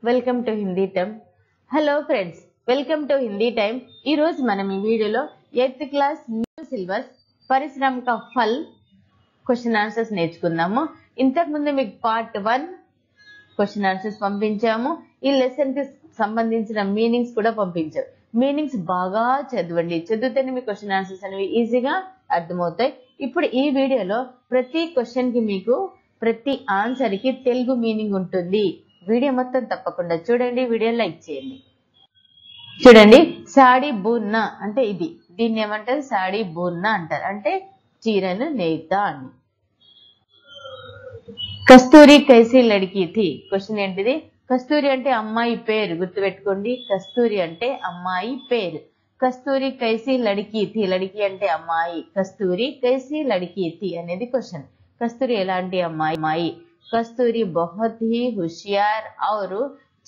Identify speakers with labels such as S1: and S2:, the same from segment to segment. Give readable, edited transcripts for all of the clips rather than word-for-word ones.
S1: Welcome to Hindi time. Hello friends, welcome to Hindi time. ఈ రోజు మనం ఈ వీడియోలో 8th క్లాస్ న్యూ సిలబస్ పరిశ్రమ కా ఫల్ క్వశ్చన్ ఆన్సర్స్ నేర్చుకుందాము. ఇంతకు ముందు మీకు పార్ట్ 1 క్వశ్చన్ ఆన్సర్స్ పంపించాము. ఈ లెసన్ కి సంబంధించిన మీనింగ్స్ కూడా పంపించాము. మీనింగ్స్ బాగా చదవండి. చదివితేనే మీ క్వశ్చన్ ఆన్సర్స్ అనేవి ఈజీగా అర్థమవుతాయి. ఇప్పుడు ఈ వీడియోలో ప్రతి క్వశ్చన్ కి మీకు ప్రతి ఆన్సర్ కి తెలుగు మీనింగ్ ఉంటుంది. వీడియో మొత్తం తప్పకుండా చూడండి. వీడియో లైక్ చేయండి. చూడండి, సాడీ బూన్నా అంటే ఇది. దీన్ని ఏమంటారు? సాడీ బూన్నా అంటారు. అంటే చీరను నేత అని. కస్తూరి కైసీ లడికి థీ. క్వశ్చన్ ఏంటిది? కస్తూరి అంటే అమ్మాయి పేరు, గుర్తుపెట్టుకోండి. కస్తూరి అంటే అమ్మాయి పేరు. కస్తూరి కైసీ లడికి థీ. లడికి అంటే అమ్మాయి. కస్తూరి కైసీ లడికి థీ అనేది క్వశ్చన్. కస్తూరి ఎలాంటి అమ్మాయి? కస్తూరి బహుత్ హీ హుషియార్ ఔర్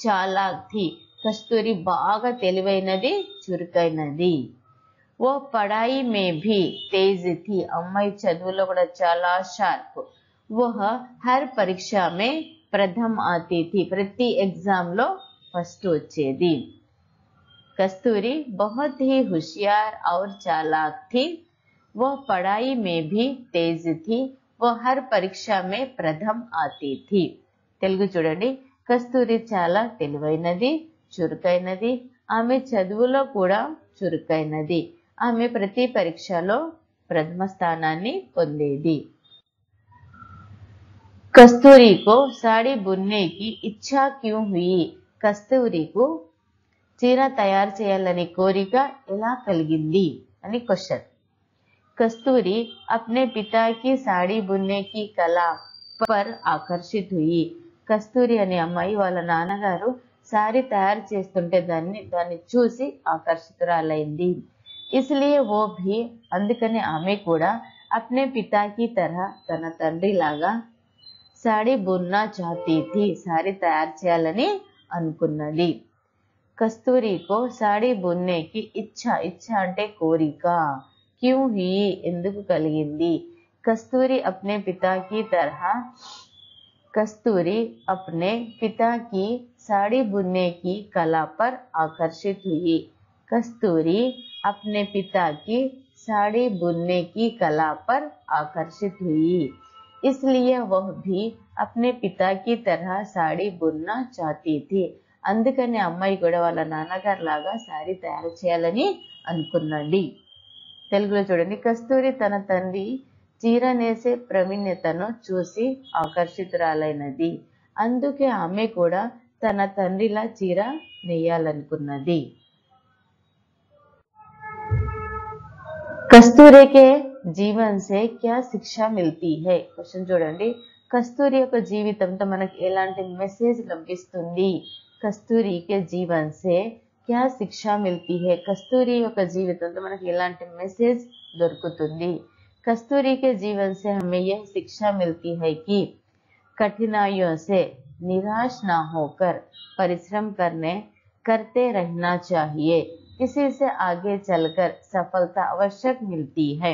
S1: చాలాక్ థీ. కస్తూరి బాగా తెలివైనది, చురుకైనది. ఓ పడాయి మే భీ తేజ్ థీ. అమ్మాయి చదువులో కూడా చాలా షార్ప్. వహ హర్ పరీక్ష మే ప్రథమ్ ఆతీ థీ. ప్రతి ఎగ్జామ్ లో ఫస్ట్ వచ్చేది. కస్తూరి బహుత్ హీ హుషియార్ ఔర్ చాలాక్ థీ. वो पढ़ाई में भी तेज थी. वो हर परीक्षा में प्रथम आती थी. తెలుగు చూడండి. కస్తూరి చాలా తెలివైనది, చురుకైనది. ఆమె చదువులో కూడా చురుకైనది. ఆమె ప్రతి పరీక్షలో ప్రథమ స్థానాన్ని పొందేది. కస్తూరి को साड़ी बुनने की इच्छा क्यों हुई? కస్తూరికి చీర తయారు చేయాలని కోరిక ఎలా కలిగింది అని క్వశ్చన్. कस्तूरी अपने पिता की साड़ी बुनने की कला पर आकर्षित हुई. కస్తూరి అనే అమ్మాయి వాళ్ళ నాన్నగారు సారీ తయారు చేస్తుంటే దాన్ని చూసి ఆకర్షితురాలైంది. ఇస్లియే वो भी, అందుకని ఆమె కూడా अपने पिता की तरह తన తండ్రి లాగా సాడీ బున్నా చాహతీ థీ. సారీ తయారు చేయాలని అనుకున్నది. కస్తూరి కో సాడీ బున్నే కి ఇచ్చా అంటే కోరిక. क्यों हुई ఎందుకు కలిగింది? कस्तूरी अपने पिता की तरह कस्तूरी अपने पिता की साड़ी बुनने की कला पर आकर्षित हुई. कस्तूरी अपने पिता की साड़ी बुनने की कला पर आकर्षित हुई. इसलिए वह भी अपने पिता की तरह साड़ी बुनना चाहती थी. అందుకని అమ్మాయి కూడా వాళ్ళ నాన్నగారు లాగా సారీ తయారు చేయాలని అనుకున్నది. తెలుగులో చూడండి. కస్తూరి తన తండ్రి చీర నేసే ప్రవీణ్యతను చూసి ఆకర్షితురాలైనది. అందుకే ఆమె కూడా తన తండ్రిలా చీర నేయాలనుకున్నది. కస్తూరి కే జీవన్ సే క్యా శిక్ష మిల్తీ హై? క్వశ్చన్ చూడండి. కస్తూరి యొక్క జీవితంతో మనకి ఎలాంటి మెసేజ్ లభిస్తుంది? కస్తూరి కే జీవన్ సే क्या शिक्षा मिलती है? कस्तूरी యొక్క జీవితంతో మనకి ఎలాంటి మెసేజ్ దొరుకుతుంది? कस्तूरी के जीवन से हमें यह शिक्षा मिलती है कि कठिनाइयों से निराश ना होकर परिश्रम करते रहना चाहिए. इसी से आगे चलकर सफलता अवश्य मिलती है.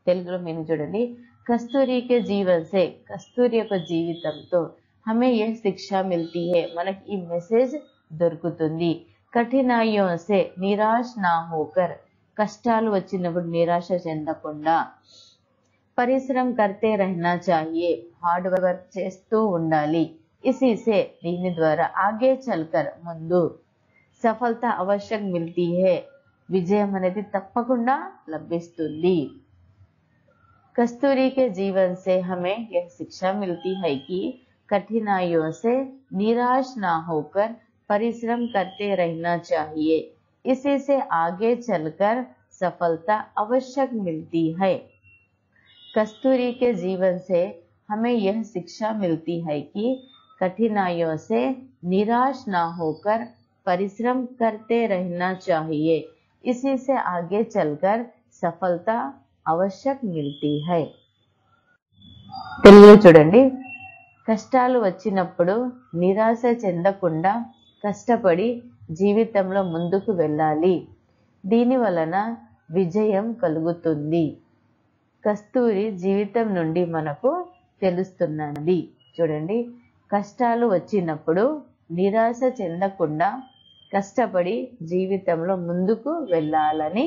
S1: తెలుగులో మీనింగ్ చూడండి. కస్తూరి के जीवन से, కస్తూరి యొక్క జీవితంతో हमें यह शिक्षा मिलती है, మనకి ఈ మెసేజ్ దొరుకుతుంది. కఠినాయో సే నిరాశ నా హోకర్, కష్టాలు వచ్చినప్పుడు నిరాశ చెందకుండా. పరిశ్రమ కర్తే రహనా చాహియే, హార్డ్ వర్క్ చేస్తూ ఉండాలి. ఇసీ సే, దీని ద్వారా ఆగే చల్కర్, ముందు. సఫలత అవశ్యక్ మిల్తీ హే, విజయం అనేది తప్పకుండా లభిస్తుంది. కస్తూరి కే జీవన్ సే హమే యహ్ శిక్షా మిల్తీ హై కి కఠినాయో సే నిరాశ నా హోకర్ परिश्रम करते रहना चाहिए. इसी से आगे चलकर सफलता अवश्य मिलती है. कस्तूरी के जीवन से हमें यह शिक्षा मिलती है कि कठिनाइयों से निराश ना होकर परिश्रम करते रहना चाहिए. इसी से आगे चलकर सफलता अवश्य मिलती है. తెలుగులో చూడండి. కష్టాలు వచ్చినప్పుడు నిరాశ చెందకుండా కష్టపడి జీవితంలో ముందుకు వెళ్ళాలి. దీని వలన విజయం కలుగుతుంది. కస్తూరి జీవితం నుండి మనకు తెలుస్తున్నది. చూడండి, కష్టాలు వచ్చినప్పుడు నిరాశ చెందకుండా కష్టపడి జీవితంలో ముందుకు వెళ్ళాలని,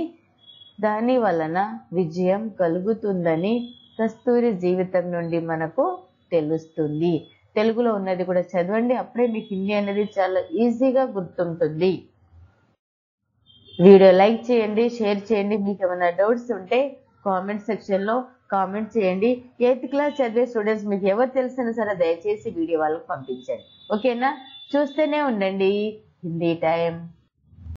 S1: దాని వలన విజయం కలుగుతుందని కస్తూరి జీవితం నుండి మనకు తెలుస్తుంది. తెలుగులో ఉన్నది కూడా చదవండి, అప్పుడే మీకు హిందీ అనేది చాలా ఈజీగా గుర్తుంటుంది. వీడియో లైక్ చేయండి, షేర్ చేయండి. మీకు ఏమైనా డౌట్స్ ఉంటే కామెంట్ సెక్షన్లో కామెంట్ చేయండి. 8th క్లాస్ చదివే స్టూడెంట్స్ మీకు ఎవరు తెలిసినా సరే దయచేసి వీడియో వాళ్ళకి పంపించండి. ఓకేనా? చూస్తూనే ఉండండి హిందీ టైం.